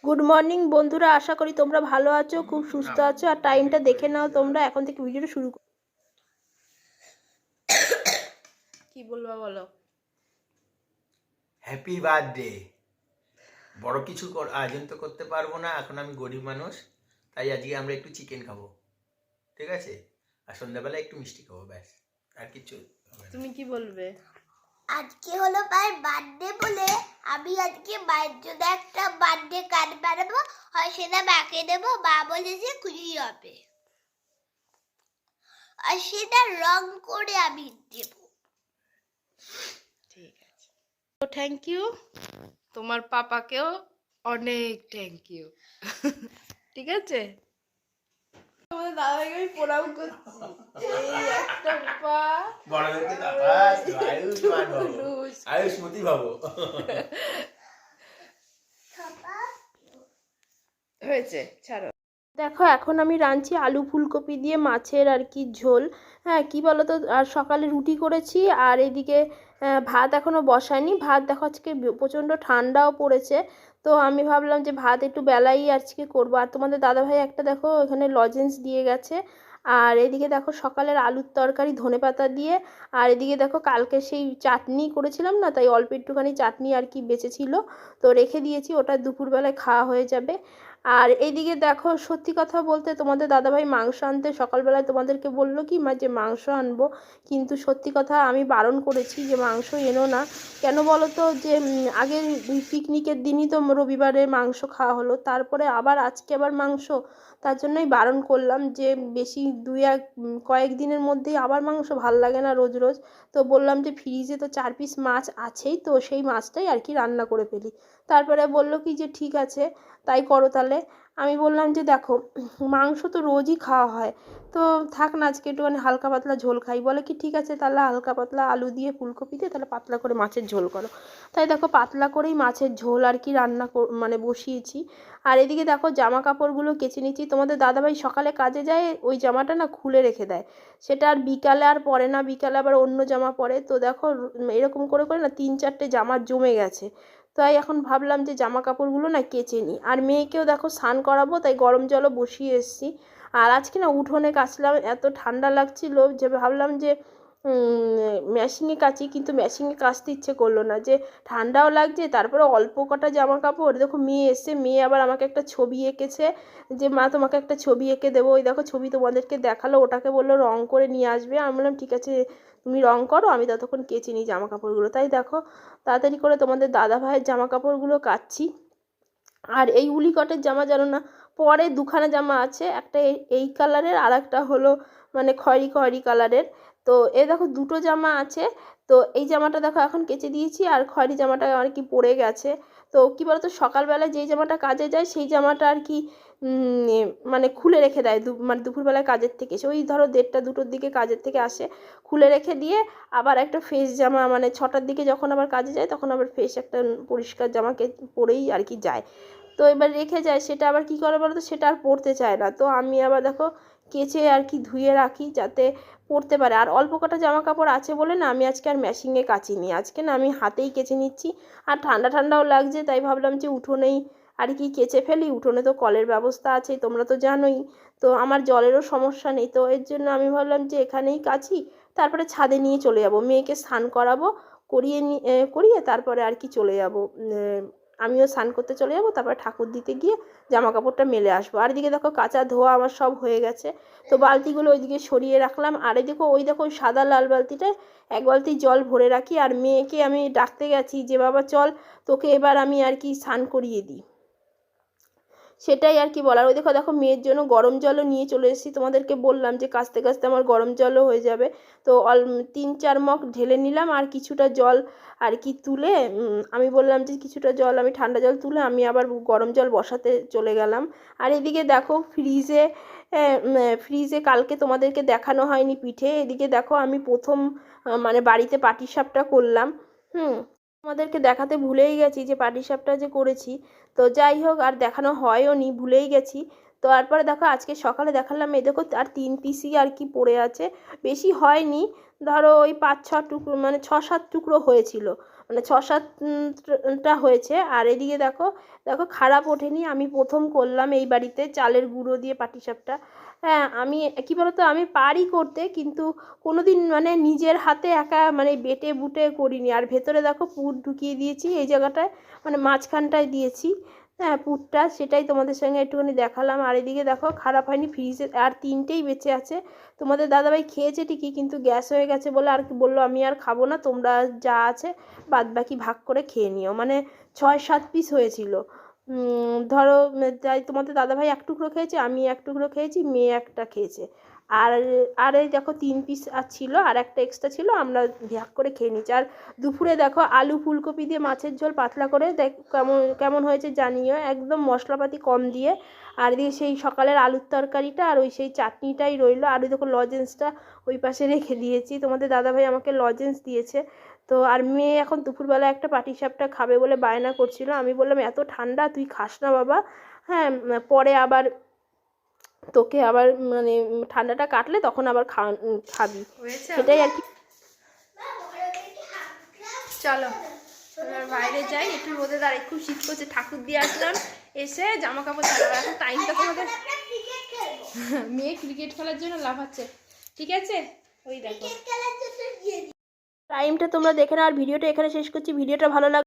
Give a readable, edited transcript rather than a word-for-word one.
Good morning বন্ধুরা, আশা করি তোমরা ভালো আছো, খুব সুস্থ আছো। আর টাইমটা দেখে নাও তোমরা, এখন থেকে ভিডিওটা শুরু করো। কি বলবা বলো? Happy birthday. বড় কিছু আয়োজন তো করতে পারবো না, এখন আমি গরিব মানুষ, তাই আজকে আমরা একটু চিকেন খাবো, ঠিক আছে? আর সন্ধ্যাবেলা একটু মিষ্টি খাবো, ব্যাস, আর কিছু হবে না। তুমি কি বলবে? আজকে হলো ভাইয়ের বার্থডে বলে আমি আজকে মায়ের জন্য একটা বার্থডে কার্ড বানাবো, হয় সেটা মাকে দেবো, মা বলেছে খুশি হবে, আর সেটা রং করে আমি দেবো। ঠিক আছে, তো থ্যাংক ইউ। তোমার পাপাকেও অনেক থ্যাংক ইউ। ঠিক আছে, তোমাদের দাদাকে আমি প্রণাম করছি। এই একটা পা বড়দেরকে তাকাস, আয়ুষ্মান ভব, আয়ুষ্মতি ভব। হয়েছে, ছাড়ো। দেখো, এখন আমি রাঁধছি আলু ফুলকপি দিয়ে মাছের আর কি ঝোল। হ্যাঁ, কি বলো তো, আর সকালে রুটি করেছি, আর এদিকে ভাত এখনও বসায়নি। ভাত দেখো আজকে প্রচণ্ড ঠান্ডাও পড়েছে, তো আমি ভাবলাম যে ভাত একটু বেলাই আজকে করবো। আর তোমাদের দাদাভাই একটা দেখো এখানে লজেন্স দিয়ে গেছে। আর এদিকে দেখো সকালের আলুর তরকারি ধনেপাতা দিয়ে, আর এদিকে দেখো কালকে সেই চাটনি করেছিলাম না, তাই অল্প একটুখানি চাটনি আর কি বেঁচেছিল, তো রেখে দিয়েছি, ওটা দুপুরবেলায় খাওয়া হয়ে যাবে। আর এইদিকে দেখো, সত্যি কথা বলতে তোমাদের দাদাভাই মাংস আনতে সকালবেলায় তোমাদেরকে বললো কি মা যে মাংস আনবো, কিন্তু সত্যি কথা আমি বারণ করেছি যে মাংস এনো না। কেন বলো তো, যে আগের পিকনিকের দিনই তো রবিবারে মাংস খাওয়া হলো, তারপরে আবার আজকে আবার মাংস, তার জন্যই বারণ করলাম যে বেশি কয়েক দিনের মধ্যেই আবার মাংস ভাল লাগে না রোজ রোজ। তো বললাম যে ফ্রিজে তো 4 পিস মাছ আছেই, তো সেই মাছটাই আর কি রান্না করে ফেলি। তারপরে বললো কি যে ঠিক আছে, তাই করো তাহলে। আমি বললাম যে দেখো, মাংস তো রোজই খাওয়া হয়, তো থাক না, আজকে একটুখানি হালকা পাতলা ঝোল খাই। বলে কি ঠিক আছে, তাহলে হালকা পাতলা আলু দিয়ে ফুলকপি দিয়ে তাহলে পাতলা করে মাছের ঝোল করো। তাই দেখো পাতলা করেই মাছের ঝোল আর কি রান্না মানে বসিয়েছি। আর এদিকে দেখো জামা কাপড়গুলো কেচে নিচ্ছি। তোমাদের দাদাভাই সকালে কাজে যায়, ওই জামাটা না খুলে রেখে দেয়, সেটা আর বিকালে আর পরে না, বিকালে আবার অন্য জামা পরে। তো দেখো এরকম করে করে না 3-4টে জামা জমে গেছে, তাই এখন ভাবলাম যে জামা কাপড়গুলো না কেচে নিই। আর মেয়েকেও দেখো স্নান করাবো, তাই গরম জলও বসিয়ে এসেছি। আর আজকে না উঠোনে কাচলাম, এত ঠান্ডা লাগছিল যে ভাবলাম যে মেশিনে কাচি, কিন্তু মেশিনে কাচতে ইচ্ছে করলো না, যে ঠান্ডাও লাগছে, তারপরে অল্প কটা জামা কাপড়। দেখো মেয়ে এসে, মেয়ে আবার আমাকে একটা ছবি এঁকেছে যে মা তোমাকে একটা ছবি এঁকে দেবো। ওই দেখো ছবি তোমাদেরকে দেখালো, ওটাকে বললো রং করে নিয়ে আসবে। আমি বললাম ঠিক আছে, তুমি রং করো, আমি ততক্ষণ কেচে নিই জামা কাপড়গুলো। তাই দেখো তাড়াতাড়ি করে তোমাদের দাদা ভাইয়ের জামা কাপড়গুলো কাচছি। আর এই উলি কটের জামা জানো না, পরে দুখানা জামা আছে, একটা এই কালারের, আর একটা হলো মানে খয়েরি খয়েরি কালারের। তো এ দেখো দুটো জামা আছে। তো এই জামাটা দেখো এখন কেচে দিয়েছি, আর খয়েরি জামাটা আর কি পড়ে গেছে। তো কী বলতো, সকালবেলায় যেই জামাটা কাজে যায় সেই জামাটা আর কি মানে খুলে রেখে দেয়, মানে দুপুরবেলায় কাজের থেকে এসে, ওই ধরো 1টা-2টোর দিকে কাজের থেকে আসে, খুলে রেখে দিয়ে আবার একটা ফ্রেশ জামা, মানে 6টার দিকে যখন আবার কাজে যায় তখন আবার ফ্রেশ একটা পরিষ্কার জামাকে পরেই আর কি যায়। তো এবার রেখে যায়, সেটা আবার কী করে বলো তো, সেটা আর পরতে চায় না। তো আমি আবার দেখো কেচে আর কি ধুয়ে রাখি যাতে পরতে পারে। আর অল্প কটা জামা কাপড় আছে বলে না আমি আজকে আর মেশিনে কাচিনি, আজকে না আমি হাতেই কেচে নিচ্ছি। আর ঠান্ডা ঠান্ডাও লাগছে, তাই ভাবলাম যে উঠোনেই আর কি কেচে ফেলি। উঠোনে তো কলের ব্যবস্থা আছে, তোমরা তো জানোই, তো আমার জলেরও সমস্যা নেই, তো এর জন্য আমি ভাবলাম যে এখানেই কাচি, তারপরে ছাদে নিয়ে চলে যাব, মেয়েকে স্নান করাবো, করিয়ে তারপরে আর কি চলে যাব, আমিও স্নান করতে চলে যাবো, তারপরে ঠাকুর দিতে গিয়ে জামা কাপড়টা মেলে আসবো। আর এদিকে দেখো কাচা ধোয়া আমার সব হয়ে গেছে, তো বালতিগুলো ওইদিকে সরিয়ে রাখলাম। আর এদিকে ওই দেখো ওই সাদা লাল বালতিটায় 1 বালতি জল ভরে রাখি। আর মেয়েকে আমি ডাকতে গেছি যে বাবা চল, তোকে এবার আমি আর কি স্নান করিয়ে দিই, সেটাই আর কি বলার। ওই দেখো দেখো মেয়ের জন্য গরম জলও নিয়ে চলে এসেছি, তোমাদেরকে বললাম যে কাচতে কাচতে আমার গরম জলও হয়ে যাবে। তো 3-4 মগ ঢেলে নিলাম, আর কিছুটা জল আর কি তুলে আমি বললাম যে কিছুটা জল আমি ঠান্ডা জল তুলে আমি আবার গরম জল বসাতে চলে গেলাম। আর এদিকে দেখো ফ্রিজে কালকে তোমাদেরকে দেখানো হয়নি পিঠে, এদিকে দেখো আমি প্রথম মানে বাড়িতে পাটিসাপটা করলাম। তোমাদেরকে দেখাতে ভুলেই গেছি যে পাটিসাপটা যে করেছি। তো যাই হোক, আর দেখানো হয়ও নি, ভুলেই গেছি। তো তারপরে দেখো আজকে সকালে দেখালাম, এই দেখো আর 3 পিসই আর কি পড়ে আছে, বেশি হয়নি, ধরো ওই 5-6 টুকরো, মানে 6-7 টুকরো হয়েছিল, মানে 6-7টা হয়েছে। আর এদিকে দেখো দেখো খারাপ ওঠেনি, আমি প্রথম করলাম এই বাড়িতে চালের গুঁড়ো দিয়ে পাটিসাপটা। হ্যাঁ আমি কী বলতো, আমি পারি করতে, কিন্তু কোনো দিন মানে নিজের হাতে একা মানে বেটে বুটে করিনি। আর ভেতরে দেখো পুর ঢুকিয়ে দিয়েছি এই জায়গাটায়, মানে মাঝখানটায় দিয়েছি হ্যাঁ পুরটা, সেটাই তোমাদের সঙ্গে একটুখানি দেখালাম। আর এদিকে দেখো খারাপ হয়নি, ফ্রিজে আর 3টেই বেঁচে আছে। তোমাদের দাদাভাই খেয়েছে ঠিকই, কিন্তু গ্যাস হয়ে গেছে বলে আর বললো আমি আর খাবো না, তোমরা যা আছে বাদ বাকি ভাগ করে খেয়ে নিও। মানে 6-7 পিস হয়েছিল। ধরো তাই তোমাদের দাদাভাই 1 টুকরো খেয়েছে, আমি 1 টুকরো খেয়েছি, মেয়ে 1টা খেয়েছে। আর আর এই দেখো 3 পিস আর ছিল, আর একটা এক্সট্রা ছিল, আমরা ভাগ করে খেয়ে নিচ্ছি। আর দুপুরে দেখো আলু ফুলকপি দিয়ে মাছের ঝোল পাতলা করে দেখ কেমন কেমন হয়েছে জানিও, একদম মশলাপাতি কম দিয়ে। আর এদিকে সেই সকালের আলুর তরকারিটা আর ওই সেই চাটনিটাই রইলো। আর ওই দেখো লজেন্সটা ওই পাশে রেখে দিয়েছি, তোমাদের দাদাভাই আমাকে লজেন্স দিয়েছে। তো আর মেয়ে এখন দুপুরবেলা একটা পাটিসাপটা খাবে বলে বায়না করছিল, আমি বললাম এত ঠান্ডা তুই খাস না বাবা, হ্যাঁ পরে আবার তোকে আবার মানে ঠান্ডাটা কাটলে তখন আবার খাবি, সেটাই আর কি। চলো এবার বাইরে যাই, একটু রোদে দাঁড়াই, খুব শীত করছে, ঠাকুর দিয়ে আসলাম, এসে জামা কাপড় ছাড়াবো। এখন টাইমটা তোমাদের মেয়ে ক্রিকেট খেলার জন্য লাফাচ্ছে, ঠিক আছে ওই দেখো টাইমটা তোমরা দেখে নাও। আর ভিডিওটা এখানে শেষ করছি, ভিডিওটা ভালো লাগে